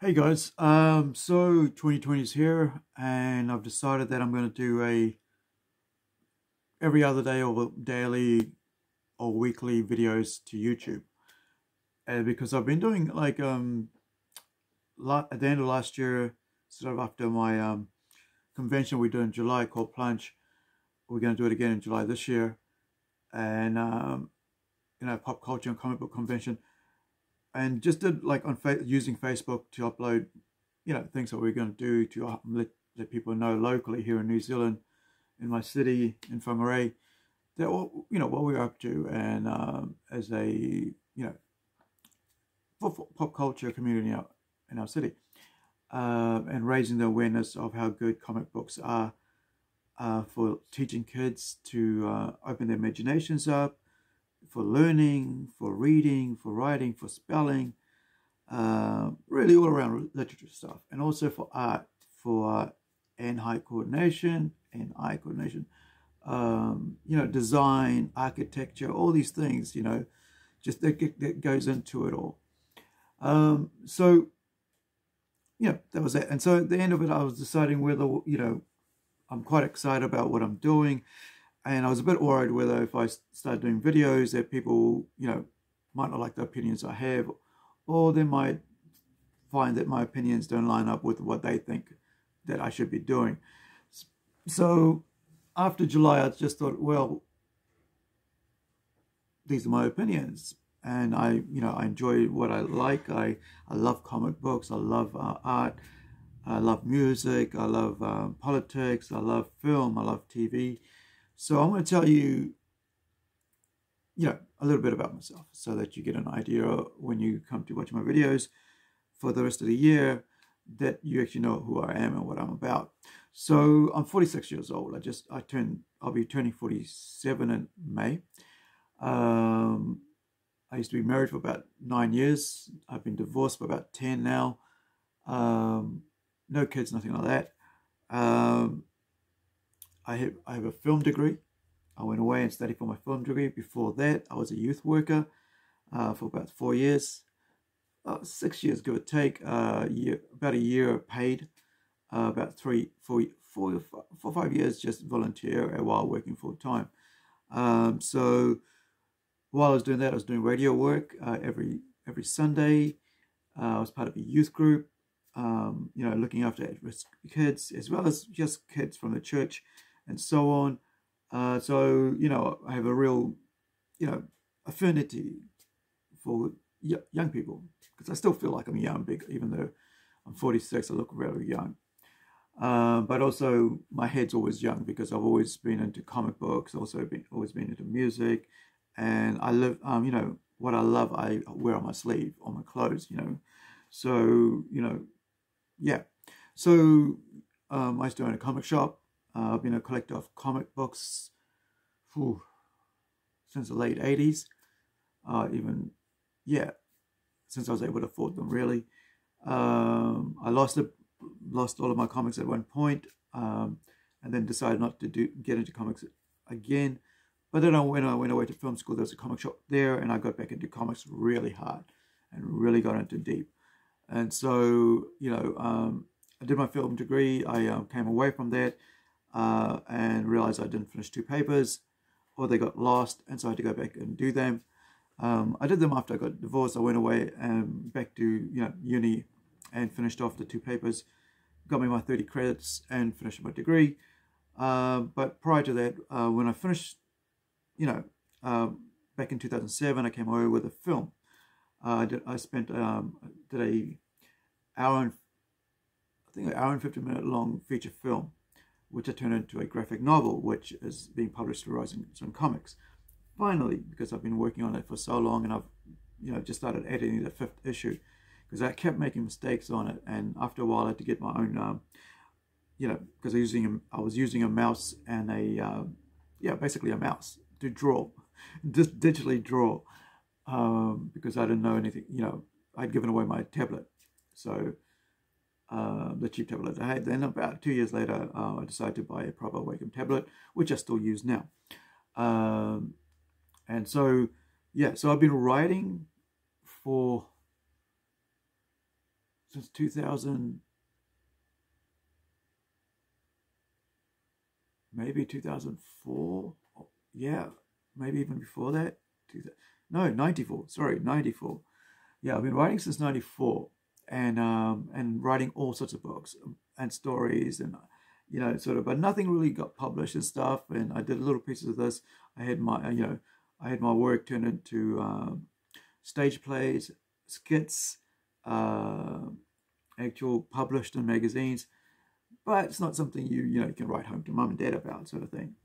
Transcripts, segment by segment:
Hey guys, so 2020 is here, and I've decided that I'm going to do a every other day or daily or weekly videos to YouTube, and because I've been doing like at the end of last year, sort of after my convention we did in July called Plunge. We're going to do it again in July this year, and pop culture and comic book convention, and just did like on using Facebook to upload things that we're going to do to let people know locally here in New Zealand, in my city in Whangarei, that what we're up to, and as a for pop culture community in our city, and raising the awareness of how good comic books are for teaching kids to open their imaginations up, for learning, for reading, for writing, for spelling, really all around literature stuff, and also for art, for eye coordination, design, architecture, all these things, just that goes into it all. So, that was it. And so at the end of it, I was deciding whether, I'm quite excited about what I'm doing. And I was a bit worried whether if I start doing videos that people, might not like the opinions I have, or they might find that my opinions don't line up with what they think that I should be doing. So after July, I just thought, well, these are my opinions. And I enjoy what I like. I love comic books. I love art. I love music. I love politics. I love film. I love TV. So I'm going to tell you, a little bit about myself so that you get an idea when you come to watch my videos for the rest of the year, that you actually know who I am and what I'm about. So I'm 46 years old. I'll be turning 47 in May. I used to be married for about 9 years. I've been divorced for about 10 now. No kids, nothing like that. I have a film degree. I went away and studied for my film degree. Before that, I was a youth worker for about 4 years. 6 years, give or take. About a year paid. About 4 or 5 years just volunteer while working full time. So while I was doing that, I was doing radio work every Sunday. I was part of a youth group, looking after at-risk kids, as well as just kids from the church and so on. So, I have a real, affinity for young people, because I still feel like I'm young, even though I'm 46, I look really young. But also my head's always young because I've always been into comic books, always been into music, and I live, what I love, I wear on my sleeve, on my clothes, So, yeah. So I used to own a comic shop. I've been a collector of comic books since the late 80s, since I was able to afford them, really. I lost all of my comics at one point, and then decided not to get into comics again. But then when I went away to film school, there was a comic shop there, and I got back into comics really hard and really got into deep. And so, I did my film degree. I came away from that and realized I didn't finish 2 papers, or they got lost, and so I had to go back and do them. I did them after I got divorced. I went away and back to uni and finished off the 2 papers, got me my 30 credits and finished my degree. But prior to that, when I finished, back in 2007, I came away with a film. Did a hour and 50-minute long feature film, which I turned into a graphic novel, which is being published through Rising Sun Comics. Finally, because I've been working on it for so long, and I've just started editing the 5th issue, because I kept making mistakes on it, and after a while I had to get my own, because I was using a mouse and basically a mouse to draw, just digitally draw, because I didn't know anything. I'd given away my tablet, so the cheap tablet I had. Then about 2 years later, I decided to buy a proper Wacom tablet, which I still use now. And so, so I've been writing for since 2000, maybe 2004. Yeah, maybe even before that. No, 94. Sorry, 94. Yeah, I've been writing since 94, and writing all sorts of books and stories, and sort of, but nothing really got published and stuff. And I did little pieces of this. I had my I had my work turned into stage plays, skits, uh, actual published in magazines. But it's not something you can write home to mum and dad about, sort of thing.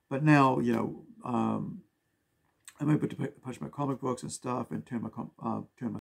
But now I'm able to push my comic books and stuff, and turn my